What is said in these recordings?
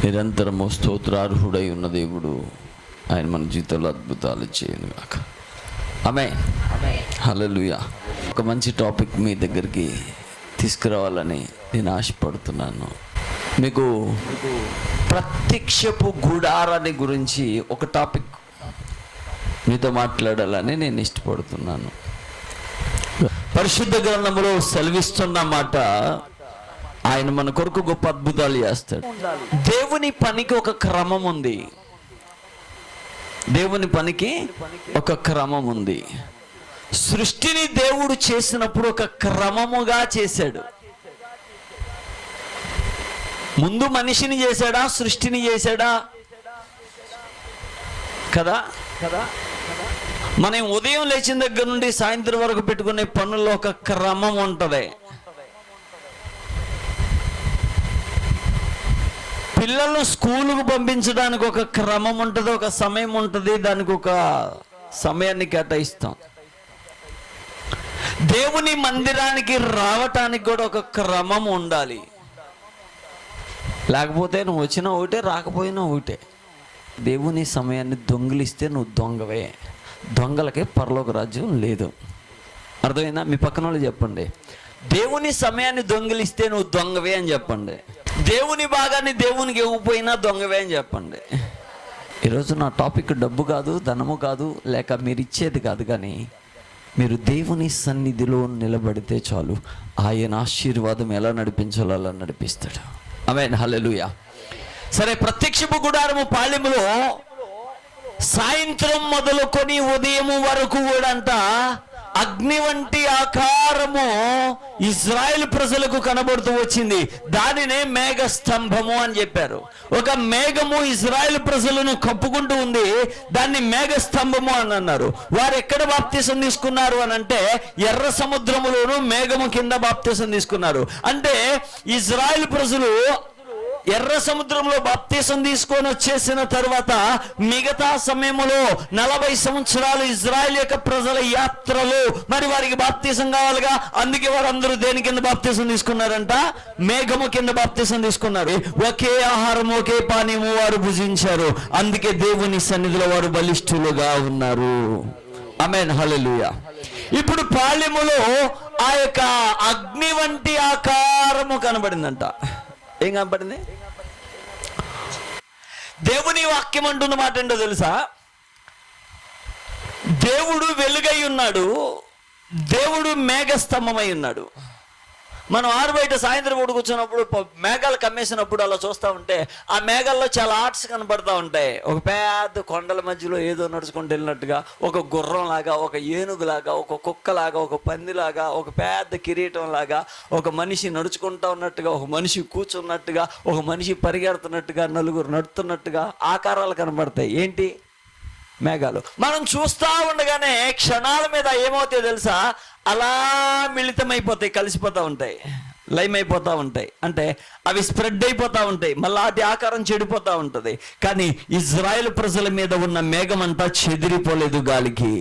నిరంతరము స్తోత్రార్హుడై ఉన్న దేవుడు ఆయన మన జీవితంలో అద్భుతాలు చేయను గాక. ఆమేన్. హల్లెలూయా. ఒక మంచి టాపిక్ మీ దగ్గరికి తీసుకురావాలని నేను ఆశపడుతున్నాను. మీకు ప్రత్యక్షపు గుడారాన్ని గురించి ఒక టాపిక్ మీతో మాట్లాడాలని నేను ఇష్టపడుతున్నాను. పరిశుద్ధ గ్రంథంలో సెలవిస్తున్న మాట, ఆయన మన కొరకు గొప్ప అద్భుతాలు చేస్తాడు. దేవుని పనికి ఒక క్రమం ఉంది. దేవుని పనికి ఒక క్రమం ఉంది. సృష్టిని దేవుడు చేసినప్పుడు ఒక క్రమముగా చేశాడు. ముందు మనిషిని చేశాడా, సృష్టిని చేశాడా? కదా. మనం ఉదయం లేచిన దగ్గర నుండి సాయంత్రం వరకు పెట్టుకునే పనుల్లో ఒక క్రమం ఉంటుంది. పిల్లలను స్కూలుకు పంపించడానికి ఒక క్రమం ఉంటుంది, ఒక సమయం ఉంటుంది, దానికి ఒక సమయాన్ని కేటాయిస్తాం. దేవుని మందిరానికి రావటానికి కూడా ఒక క్రమం ఉండాలి. లేకపోతే నువ్వు వచ్చినా ఒకటే, రాకపోయినా ఒకటే. దేవుని సమయాన్ని దొంగిలిస్తే నువ్వు దొంగవే. దొంగలకే పరలోక రాజ్యం లేదు. అర్థమైందా? మీ పక్కన వాళ్ళు చెప్పండి, దేవుని సమయాన్ని దొంగిలిస్తే నువ్వు దొంగవే అని చెప్పండి. దేవుని భాగాన్ని దేవునికి ఇవ్వకపోయినా దొంగవే అని చెప్పండి. ఈరోజు నా టాపిక్ డబ్బు కాదు, ధనము కాదు, లేక మీరు ఇచ్చేది కాదు, కానీ మీరు దేవుని సన్నిధిలో నిలబడితే చాలు, ఆయన ఆశీర్వాదం ఎలా నడిపించాలో అలా నడిపిస్తాడు. ఆమేన్. హల్లెలూయా. సరే, ప్రత్యక్షపు గుడారము పాళెములో సాయంత్రం మొదలుకొని ఉదయము వరకు కూడా అంట అగ్ని వంటి ఆకారము ఇజ్రాయెల్ ప్రజలకు కనబడుతూ వచ్చింది. దానినే మేఘ స్తంభము అని చెప్పారు. ఒక మేఘము ఇజ్రాయెల్ ప్రజలను కప్పుకుంటూ ఉంది, దాన్ని మేఘ స్తంభము అని అన్నారు. వారు ఎక్కడ బాప్తిసం తీసుకున్నారు అని అంటే ఎర్ర సముద్రములోను మేఘము కింద బాప్తిసం తీసుకున్నారు. అంటే ఇజ్రాయెల్ ప్రజలు ఎర్ర సముద్రంలో బాప్తిసం తీసుకొని వచ్చేసిన తర్వాత మిగతా సమయంలో 40 సంవత్సరాలు ఇజ్రాయెల్ యొక్క ప్రజల యాత్రలు, మరి వారికి బాప్తిసం కావాలిగా. అందుకే వారందరూ దేని కింద బాప్తిసం తీసుకున్నారంట? మేఘము కింద బాప్తిసం తీసుకున్నారు. ఒకే ఆహారం, ఒకే పానీయము వారు భుజించారు. అందుకే దేవుని సన్నిధిలో వారు బలిష్ఠులుగా ఉన్నారు. ఆమేన్. హల్లెలూయా. ఇప్పుడు పాళెములో ఆ యొక్క అగ్ని వంటి ఆకారము కనబడిందంట. ఏం కనపడింది? దేవుని వాక్యం అంటున్న మాట ఏంటో తెలుసా? దేవుడు వెలుగై ఉన్నాడు, దేవుడు మేఘస్తంభమై ఉన్నాడు. మనం ఆరు బయట సాయంత్రం పూట కూర్చున్నప్పుడు మేఘాలు కమ్మేసినప్పుడు అలా చూస్తూ ఉంటే ఆ మేఘాల్లో చాలా ఆర్ట్స్ కనబడతా ఉంటాయి. ఒక పెద్ద కొండల మధ్యలో ఏదో నడుచుకుంటూ వెళ్ళినట్టుగా, ఒక గుర్రం లాగా, ఒక ఏనుగులాగా, ఒక కుక్కలాగా, ఒక పందిలాగా, ఒక పెద్ద కిరీటం లాగా, ఒక మనిషి నడుచుకుంటా ఉన్నట్టుగా, ఒక మనిషి కూర్చున్నట్టుగా, ఒక మనిషి పరిగెడుతున్నట్టుగా, నలుగురు నడుతున్నట్టుగా ఆకారాలు కనబడతాయి. ఏంటి? మేఘాలు. మనం చూస్తూ ఉండగానే క్షణాల మీద ఏమవుతాయో తెలుసా? అలా మిళితమైపోతాయి, కలిసిపోతూ ఉంటాయి, లైమ్ అయిపోతూ ఉంటాయి. అంటే అవి స్ప్రెడ్ అయిపోతూ ఉంటాయి, మళ్ళీ వాటి ఆకారం చెడిపోతూ ఉంటుంది. కానీ ఇజ్రాయెల్ ప్రజల మీద ఉన్న మేఘం అంతా చెదిరిపోలేదు గాలికి.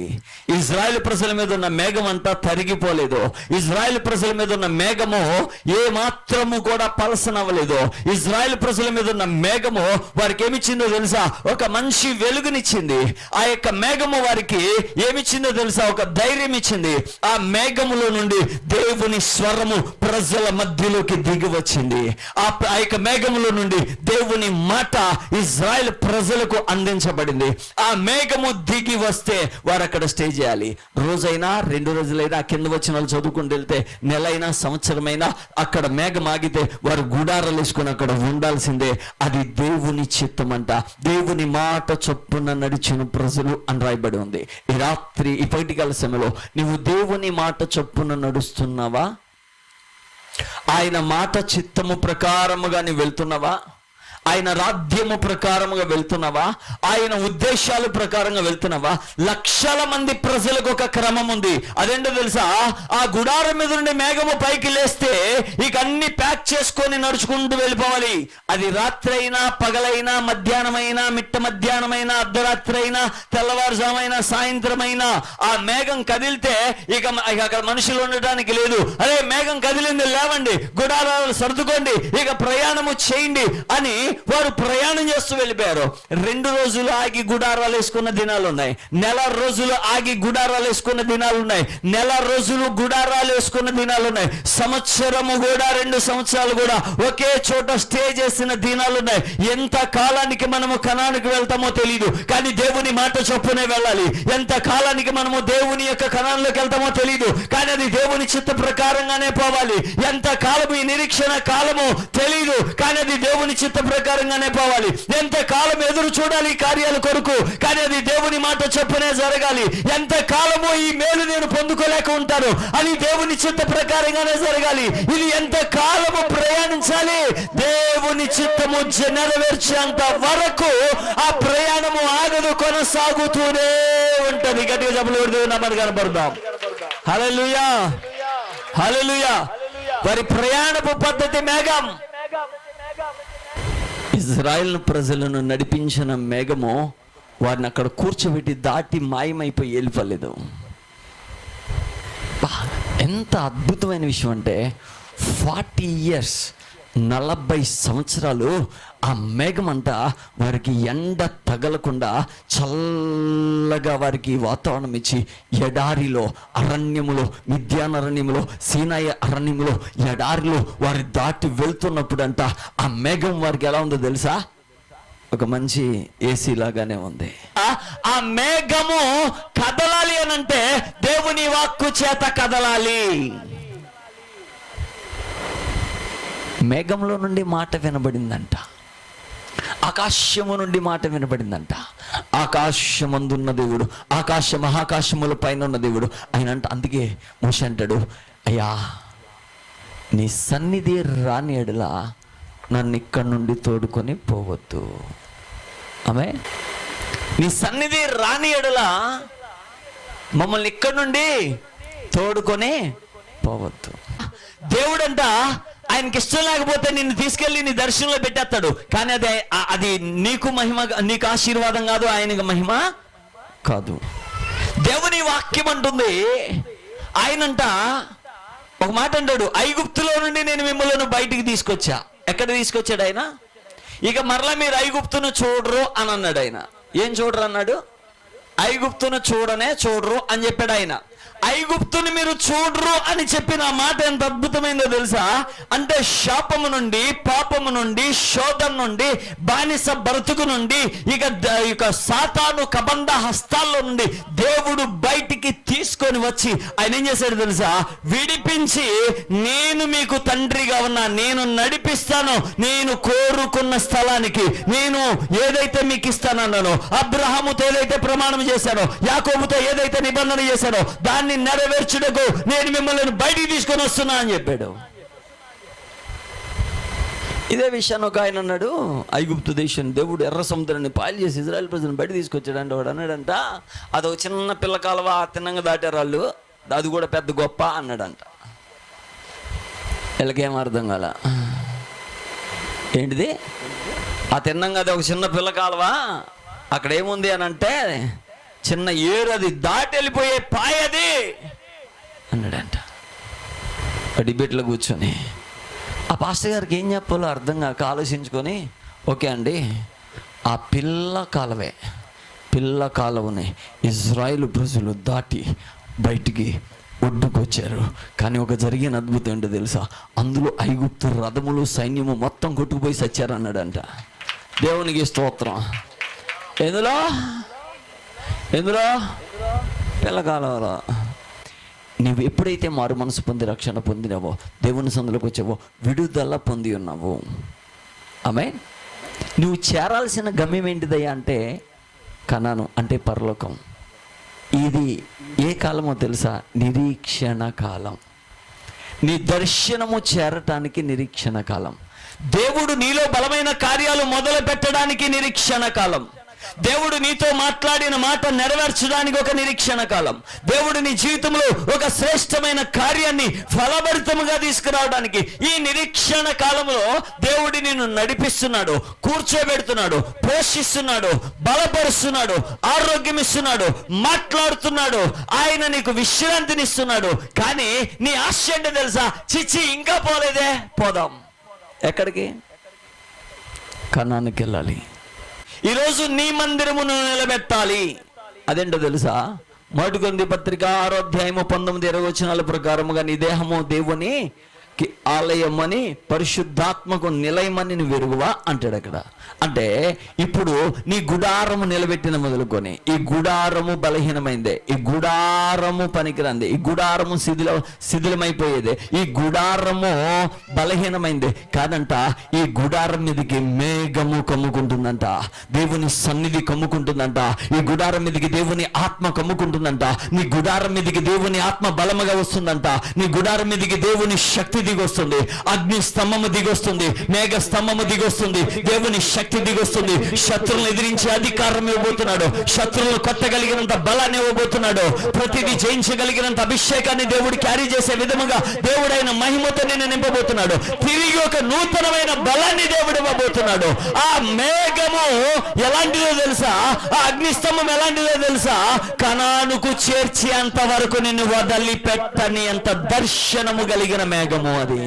ఇజ్రాయెల్ ప్రజల మీద ఉన్న మేఘం అంతా తరిగిపోలేదు. ఇజ్రాయెల్ ప్రజల మీద ఉన్న మేఘము ఏ మాత్రము కూడా పలసనవ్వలేదు. ఇజ్రాయెల్ ప్రజల మీద ఉన్న మేఘము వారికి ఏమిచ్చిందో తెలుసా? ఒక మంచి వెలుగునిచ్చింది. ఆ యొక్క మేఘము వారికి ఏమిచ్చిందో తెలుసా? ఒక ధైర్యం ఇచ్చింది. ఆ మేఘములో నుండి దేవుని స్వరము ప్రజల మధ్యలోకి దిగి వచ్చింది. ఆ యొక్క మేఘములో నుండి దేవుని మాట ఇజ్రాయెల్ ప్రజలకు అందించబడింది. ఆ మేఘము దిగి వస్తే వారు అక్కడ స్టే చేయాలి. రోజైనా 2 రోజులైనా కింద వచ్చిన వాళ్ళు చదువుకుంటూ వెళ్తే, నెలైనా సంవత్సరమైనా అక్కడ మేఘం ఆగితే వారు గుడారాలు వేసుకుని అక్కడ ఉండాల్సిందే. అది దేవుని చిత్తం అంట. దేవుని మాట చొప్పున నడిచిన ప్రజలు అని రాయబడి ఉంది. ఈ రాత్రి ఈ పైటికాల సమయంలో నువ్వు దేవుని మాట చొప్పున నడుస్తున్నావా? ఆయన మాట చిత్తము ప్రకారముగా నీవు వెళ్తున్నావా? ఆయన రాజ్యము ప్రకారముగా వెళ్తున్నావా? ఆయన ఉద్దేశాల ప్రకారంగా వెళ్తున్నావా? లక్షల మంది ప్రజలకు ఒక క్రమం ఉంది. అదేంటో తెలుసా? ఆ గుడారం మీద నుండి మేఘము పైకి లేస్తే ఇక అన్ని ప్యాక్ చేసుకొని నడుచుకుంటూ వెళ్ళిపోవాలి. అది రాత్రి అయినా, పగలైనా, మధ్యాహ్నమైనా, మిట్ట మధ్యాహ్నమైనా, అర్ధరాత్రి అయినా, తెల్లవారుజామైనా, సాయంత్రమైనా ఆ మేఘం కదిలితే ఇక అక్కడ మనుషులు ఉండటానికి లేదు. అదే మేఘం కదిలింది, లేవండి, గుడారాలు సర్దుకోండి, ఇక ప్రయాణము చేయండి అని వారు ప్రయాణం చేస్తూ వెళ్ళిపోయారు. 2 రోజులు ఆగి గుడారాలు వేసుకున్న దినాలు ఉన్నాయి, నెల రోజులు ఆగి గుడారాలు వేసుకున్న దినాలు ఉన్నాయి, నెల రోజులు గుడారాలు వేసుకున్న దినాలు ఉన్నాయి, సంవత్సరము కూడా 2 సంవత్సరాలు కూడా ఒకే చోట స్టే చేసిన దినాలు ఉన్నాయి. ఎంత కాలానికి మనము కనానికి వెళ్తామో తెలియదు, కానీ దేవుని మాట చొప్పునే వెళ్ళాలి. ఎంత కాలానికి మనము దేవుని యొక్క కణాల్లోకి వెళ్తామో తెలియదు, కానీ అది దేవుని చిత్త ప్రకారంగానే పోవాలి. ఎంత కాలము ఈ నిరీక్షణ కాలము తెలియదు, కానీ అది దేవుని చిత్త ప్రకారంగానే పోవాలి. ఎంత కాలం ఎదురు చూడాలి ఈ కార్యాల కొరకు, కానీ అది దేవుని మాట చొప్పునే జరగాలి. ఎంత కాలము ఈ మేలు నేను పొందుకోలేక ఉంటాను, అది దేవుని చిత్త ప్రకారంగానే జరగాలి. ఇది ఎంత కాలము ప్రయాణించాలి, దేవుని చిత్తము నెరవేర్చేంత వరకు ఆ ప్రయాణము ఆగదు, కొనసాగుతూనే ఉంటది. గట్టిగా చెప్పలేదు నమ్మని కనపడదాం. హల్లెలూయా, హల్లెలూయా. వారి ప్రయాణపు పద్ధతి మేఘం. ఇజ్రాయెల్ ప్రజలను నడిపించిన మేఘము వారిని అక్కడ కూర్చోబెట్టి దాటి మాయమైపోయి వెళ్ళిపోలేదు. ఎంత అద్భుతమైన విషయం అంటే 40 years 40 సంవత్సరాలు ఆ మేఘం అంట వారికి ఎండ తగలకుండా చల్లగా వారికి వాతావరణం ఇచ్చి ఎడారిలో, అరణ్యములో, మిద్యాన్ అరణ్యములో, సీనాయి అరణ్యములో, ఎడారిలో వారి దాటి వెళ్తున్నప్పుడు అంట ఆ మేఘం వారికి ఎలా ఉందో తెలుసా? ఒక మంచి ఏసీ లాగానే ఉంది. ఆ మేఘము కదలాలి అనంటే దేవుని వాక్కు చేత కదలాలి. మేఘంలో నుండి మాట వినబడిందంట, ఆకాశము నుండి మాట వినబడిందంట. ఆకాశమందున్న దేవుడు, మహాకాశముల పైన ఉన్న దేవుడు ఆయన అంట. అందుకే మోషే అంటాడు, అయ్యా నీ సన్నిధి రాని ఎడల నన్ను ఇక్కడి నుండి తోడుకొని పోవద్దు. ఆమె నీ సన్నిధి రాని ఎడల మమ్మల్ని ఇక్కడి నుండి తోడుకొని పోవద్దు. దేవుడంట ఆయనకి ఇష్టం లేకపోతే నిన్ను తీసుకెళ్ళి నీ దర్శనంలో పెట్టేస్తాడు, కానీ అది నీకు మహిమ, నీకు ఆశీర్వాదం కాదు, ఆయనకి మహిమ కాదు. దేవుని వాక్యం అంటుంది, ఆయనంట ఒక మాట అంటాడు, ఐగుప్తులో నుండి నేను మిమ్మల్ని బయటికి తీసుకొచ్చా. ఎక్కడ తీసుకొచ్చాడు ఆయన? ఇక మరలా మీరు ఐగుప్తును చూడరు అని అన్నాడు ఆయన. ఏం చూడరు అన్నాడు? ఐగుప్తును చూడరు అని చెప్పాడు ఆయన. ఐగుప్తుని మీరు చూడరు అని చెప్పిన మాట ఎంత అద్భుతమైందో తెలుసా? అంటే శాపము నుండి, పాపము నుండి, శోధన నుండి, బానిస బ్రతుకు నుండి, ఇక సాతాను కబంధ హస్తాల్లో నుండి దేవుడు బయటికి తీసుకొని వచ్చి ఆయన ఏం చేశాడు తెలుసా? విడిపించి, నేను మీకు తండ్రిగా ఉన్నా, నేను నడిపిస్తాను, నేను కోరుకున్న స్థలానికి, నేను ఏదైతే మీకు ఇస్తానన్నానో, అబ్రహాముతో ఏదైతే ప్రమాణం చేశానో, యాకోబుతో ఏదైతే నిబంధన చేశానో దాన్ని నెరవేర్చుటకు నేను మిమ్మల్ని బయటికి తీసుకొని వస్తున్నా అని చెప్పాడు. ఇదే విషయాన్ని ఒక ఆయన అన్నాడు, ఐగుప్తు దేశం దేవుడు ఎర్ర సముద్రాన్ని పాయలు చేసి ఇజ్రాయెల్ ప్రజలను బయట తీసుకొచ్చాడంట. వాడు అన్నాడంట, అదొక చిన్న పిల్ల కాలువ, తిన్నంగా దాటారు వాళ్ళు, అది కూడా పెద్ద గొప్ప అన్నాడంట. వీళ్ళకేం అర్థం కాల. ఏంటిది? ఆ తిన్నంగా అది ఒక చిన్న పిల్ల కాలువ, అక్కడ ఏముంది అని అంటే చిన్న ఏరు, అది దాటి వెళ్ళిపోయే పాయది అన్నాడంట. డిబేట్లో కూర్చొని ఆ పాస్టర్ గారికి ఏం చెప్పాలో అర్థం కాక ఆలోచించుకొని, ఓకే అండి, ఆ పిల్ల కాలువని ఇజ్రాయేలు ప్రజలు దాటి బయటికి ఒడ్డుకొచ్చారు. కానీ ఒక జరిగిన అద్భుతం ఏంటో తెలుసా? అందులో ఐగుప్తు రథములు, సైన్యము మొత్తం కొట్టుకుపోయి సచ్చారు అన్నాడంట. దేవునికి స్తోత్రం. ఎందులో పిల్లకాలంలో నువ్వు ఎప్పుడైతే మారు మనసు పొంది రక్షణ పొందినావో, దేవుని సందులోకి వచ్చావో, విడుదల పొంది ఉన్నావు. ఆమె నువ్వు చేరాల్సిన గమ్యం ఏంటిదయ్యా అంటే కనాను, అంటే పరలోకం. ఇది ఏ కాలమో తెలుసా? నిరీక్షణ కాలం. నీ దర్శనము చేరటానికి నిరీక్షణ కాలం. దేవుడు నీలో బలమైన కార్యాలు మొదలు పెట్టడానికి నిరీక్షణ కాలం. దేవుడు నీతో మాట్లాడిన మాట నెరవేర్చడానికి ఒక నిరీక్షణ కాలం. దేవుడు నీ జీవితంలో ఒక శ్రేష్టమైన కార్యాన్ని ఫలభరితముగా తీసుకురావడానికి ఈ నిరీక్షణ కాలంలో దేవుడు నిన్ను నడిపిస్తున్నాడు, కూర్చోబెడుతున్నాడు, పోషిస్తున్నాడు, బలపరుస్తున్నాడు, ఆరోగ్యం ఇస్తున్నాడు, మాట్లాడుతున్నాడు. ఆయన నీకు విశ్రాంతినిస్తున్నాడు. కానీ నీ ఆశ ఏంటో తెలుసా? చిచ్చి ఇంకా పోలేదే, పోదాం. ఎక్కడికి? కనానుకి వెళ్ళాలి. ఈరోజు నీ మందిరమును నిలబెట్టాలి. అదేంటో తెలుసా? 1 కొరింథీ పత్రిక 6వ అధ్యాయము 19-20 వచనాల ప్రకారముగా నీ దేహము దేవునికి ఆలయమని పరిశుద్ధాత్మకు నిలయమని నువ్వు ఎరుగువా అంటాడు అక్కడ. అంటే ఇప్పుడు నీ గుడారము నిలబెట్టిన మొదలుకొని ఈ గుడారము బలహీనమైందే, ఈ గుడారము పనికిరంది, ఈ గుడారము శిథిలమైపోయేదే, ఈ గుడారము బలహీనమైందే కాదంట. ఈ గుడారం మీదకి మేఘము కమ్ముకుంటుందంట, దేవుని సన్నిధి కమ్ముకుంటుందంట, ఈ గుడారం మీదకి దేవుని ఆత్మ కమ్ముకుంటుందంట, నీ గుడారం మీదకి దేవుని ఆత్మ బలముగా వస్తుందంట, నీ గుడారం మీదకి దేవుని శక్తి దిగొస్తుంది, అగ్ని స్తంభము దిగొస్తుంది, మేఘ స్తంభము దిగొస్తుంది, దేవుని శక్తి దిగొస్తుంది. శత్రువులను ఎదిరించే అధికారం ఇవ్వబోతున్నాడు, శత్రువులను కొట్టగలిగినంత బలాన్ని ఇవ్వబోతున్నాడు, ప్రతిదీ జయించగలిగినంత అభిషేకాన్ని దేవుడు క్యారీ చేసే విధముగా దేవుడైన మహిమతో నేను నింపబోతున్నాడు. తిరిగి ఒక నూతనమైన బలాన్ని దేవుడు ఇవ్వబోతున్నాడు. ఆ మేఘము ఎలాంటిదో తెలుసా? ఆ అగ్నిస్తంభం ఎలాంటిదో తెలుసా? కనానుకు చేర్చి అంత వరకు నిన్ను వదిలిపెట్టని అంత దర్శనము కలిగిన మేఘము అది.